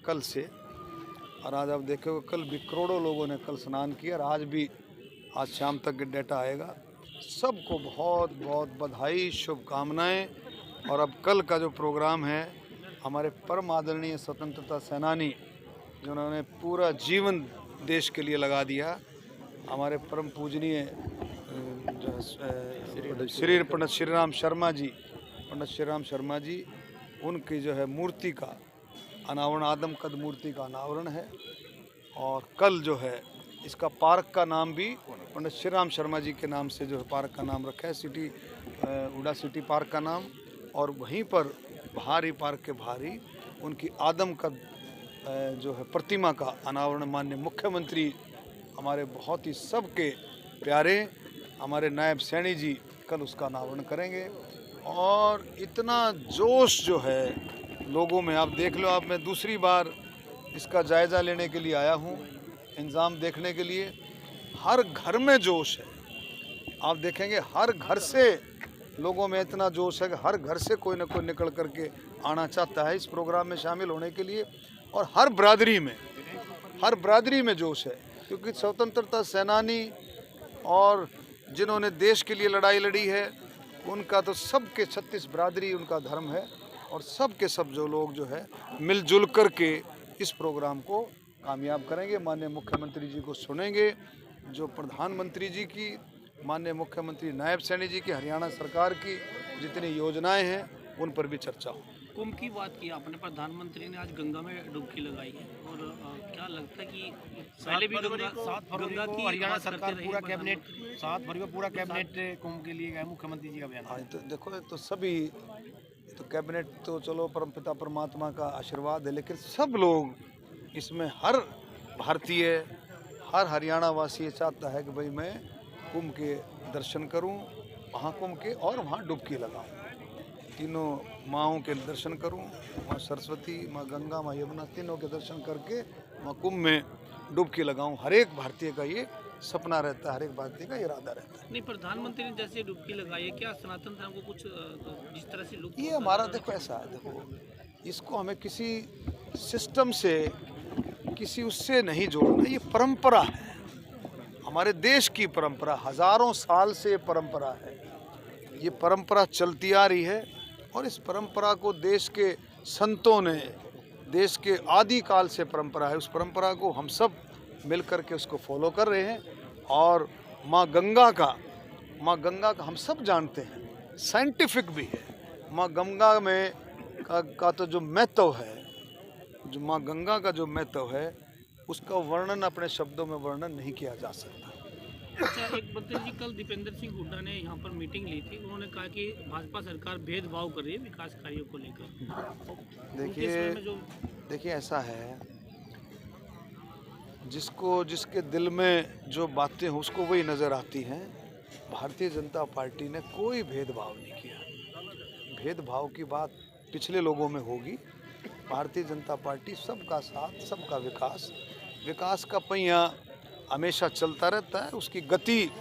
कल से, और आज आप देखोगे कल भी करोड़ों लोगों ने कल स्नान किया, और आज शाम तक के डेटा आएगा। सबको बहुत बहुत बधाई, शुभकामनाएं। और अब कल का जो प्रोग्राम है, हमारे परम आदरणीय स्वतंत्रता सेनानी जिन्होंने पूरा जीवन देश के लिए लगा दिया, हमारे परम पूजनीय श्री पंडित श्रीराम शर्मा जी, उनकी जो है मूर्ति का अनावरण, आदम कद मूर्ति का अनावरण है। और कल जो है इसका पार्क का नाम भी पंडित श्रीराम शर्मा जी के नाम से जो है पार्क का नाम रखा है, उड़ा सिटी पार्क का नाम। और वहीं पर बाहर ही पार्क के बाहर ही उनकी आदम कद जो है प्रतिमा का अनावरण माननीय मुख्यमंत्री हमारे बहुत ही सबके प्यारे हमारे नायब सैनी जी कल उसका अनावरण करेंगे। और इतना जोश जो है लोगों में, आप देख लो, आप मैं दूसरी बार इसका जायज़ा लेने के लिए आया हूँ, इंतज़ाम देखने के लिए। हर घर में जोश है, आप देखेंगे हर घर से लोगों में इतना जोश है कि हर घर से कोई ना कोई निकल करके आना चाहता है इस प्रोग्राम में शामिल होने के लिए। और हर बरादरी में जोश है, क्योंकि स्वतंत्रता सेनानी और जिन्होंने देश के लिए लड़ाई लड़ी है, उनका तो सबके 36 बरादरी उनका धर्म है। और सब के सब जो लोग जो है मिलजुल कर के इस प्रोग्राम को कामयाब करेंगे। माननीय मुख्यमंत्री जी को सुनेंगे, जो प्रधानमंत्री जी की, माननीय मुख्यमंत्री नायब सैनी जी की, हरियाणा सरकार की जितनी योजनाएं हैं उन पर भी चर्चा हो। कुंभ की बात की आपने, प्रधानमंत्री ने आज गंगा में डुबकी लगाई है, और क्या लगता है कि पहले भी 7 फरवरी को हरियाणा सरकार पूरा कैबिनेट 7 फरवरी को पूरा कैबिनेट कुंभ के लिए गया, मुख्यमंत्री जी का बयान। हाँ, तो देखो, तो सभी तो कैबिनेट तो चलो परमपिता परमात्मा का आशीर्वाद है, लेकिन सब लोग इसमें, हर भारतीय, हर हरियाणा वासी चाहता है कि भाई मैं कुंभ के दर्शन करूं, महाकुंभ के, और वहाँ डुबकी लगाऊं, तीनों माँओं के दर्शन करूं, माँ सरस्वती, माँ गंगा, माँ यमुना, तीनों के दर्शन करके माँ कुंभ में डुबकी लगाऊं। हर एक भारतीय का ये सपना रहता है, हर एक भारतीय का इरादा रहता है। नहीं, प्रधानमंत्री ने जैसे डुबकी लगाई है, क्या सनातन धर्म को कुछ जिस तरह से लोग, ये हमारा देखो ऐसा है, देखो इसको हमें किसी सिस्टम से, किसी उससे नहीं जोड़ना। ये परंपरा है, हमारे देश की परंपरा, हजारों साल से परंपरा है, ये परंपरा चलती आ रही है। और इस परंपरा को देश के संतों ने, देश के आदि काल से परंपरा है, उस परंपरा को हम सब मिल कर के उसको फॉलो कर रहे हैं। और माँ गंगा का हम सब जानते हैं, साइंटिफिक भी है। माँ गंगा में का तो जो महत्व है, जो माँ गंगा का जो महत्व है, उसका वर्णन अपने शब्दों में वर्णन नहीं किया जा सकता। अच्छा, एक मंत्री जी, कल दीपेंद्र सिंह हुड्डा ने यहाँ पर मीटिंग ली थी, उन्होंने कहा कि भाजपा सरकार भेदभाव कर रही है विकास कार्यों को लेकर। देखिए ऐसा है, जिसके दिल में जो बातें हो उसको वही नज़र आती हैं। भारतीय जनता पार्टी ने कोई भेदभाव नहीं किया। भेदभाव की बात पिछले लोगों में होगी। भारतीय जनता पार्टी सबका साथ, सबका विकास का पहिया हमेशा चलता रहता है। उसकी गति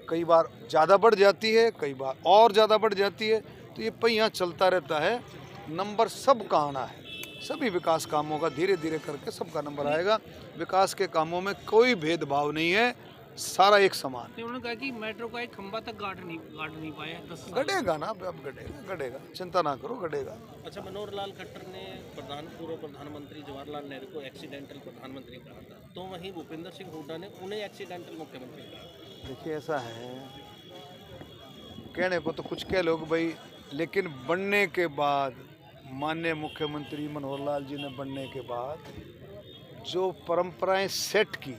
कई बार ज़्यादा बढ़ जाती है, कई बार और ज़्यादा बढ़ जाती है, तो ये पहिया चलता रहता है। नंबर सबका आना है, सभी विकास कामों का धीरे धीरे करके सबका नंबर आएगा। विकास के कामों में कोई भेदभाव नहीं है, सारा एक समान। उन्होंने कहा कि मेट्रो का एक खंबा तक गाड़ नहीं पाया, गड़ेगा ना, अब गड़ेगा, चिंता ना करो, गड़ेगा। अच्छा, मनोहर लाल खट्टर ने पूर्व प्रधानमंत्री जवाहरलाल नेहरू को एक्सीडेंटल प्रधानमंत्री कहा था, तो वहीं भूपेंद्र सिंह हुड्डा ने उन्हें एक्सीडेंटल मुख्यमंत्री कहा। देखिए ऐसा है, कहने को तो कुछ कह लोग भाई, लेकिन बनने के बाद, माननीय मुख्यमंत्री मनोहर लाल जी ने बनने के बाद जो परंपराएं सेट की,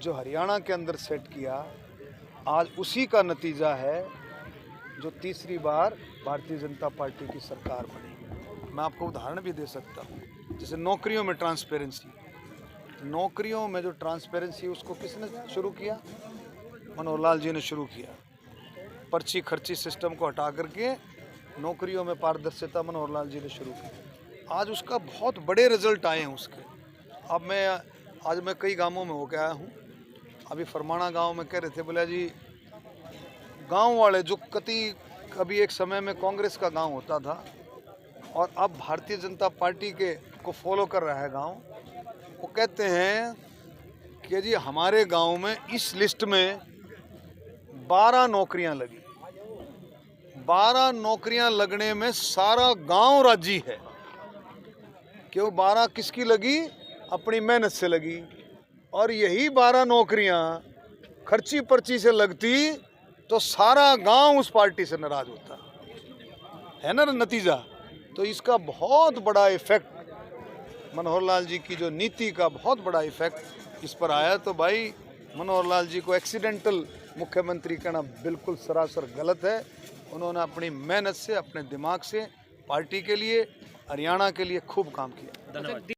जो हरियाणा के अंदर सेट किया, आज उसी का नतीजा है जो तीसरी बार भारतीय जनता पार्टी की सरकार बनी। मैं आपको उदाहरण भी दे सकता हूँ, जैसे नौकरियों में ट्रांसपेरेंसी। नौकरियों में जो ट्रांसपेरेंसी उसको किसने शुरू किया? मनोहर लाल जी ने शुरू किया। पर्ची खर्ची सिस्टम को हटा करके नौकरियों में पारदर्शिता मनोहर लाल जी ने शुरू की। आज उसका बहुत बड़े रिजल्ट आए हैं उसके। अब आज मैं कई गांवों में होकर आया हूँ। अभी फरमाना गांव में कह रहे थे, बोला जी गांव वाले जो कभी एक समय में कांग्रेस का गांव होता था, और अब भारतीय जनता पार्टी के को फॉलो कर रहा है गांव, वो कहते हैं कि जी हमारे गांव में इस लिस्ट में 12 नौकरियां लगी। 12 नौकरियां लगने में सारा गांव राजी है। क्यों 12 किसकी लगी? अपनी मेहनत से लगी। और यही 12 नौकरियां खर्ची पर्ची से लगती तो सारा गांव उस पार्टी से नाराज होता है ना नतीजा। तो इसका बहुत बड़ा इफेक्ट मनोहर लाल जी की जो नीति का बहुत बड़ा इफेक्ट इस पर आया। तो भाई मनोहर लाल जी को एक्सीडेंटल मुख्यमंत्री कहना बिल्कुल सरासर गलत है। उन्होंने अपनी मेहनत से, अपने दिमाग से पार्टी के लिए, हरियाणा के लिए खूब काम किया। धन्यवाद।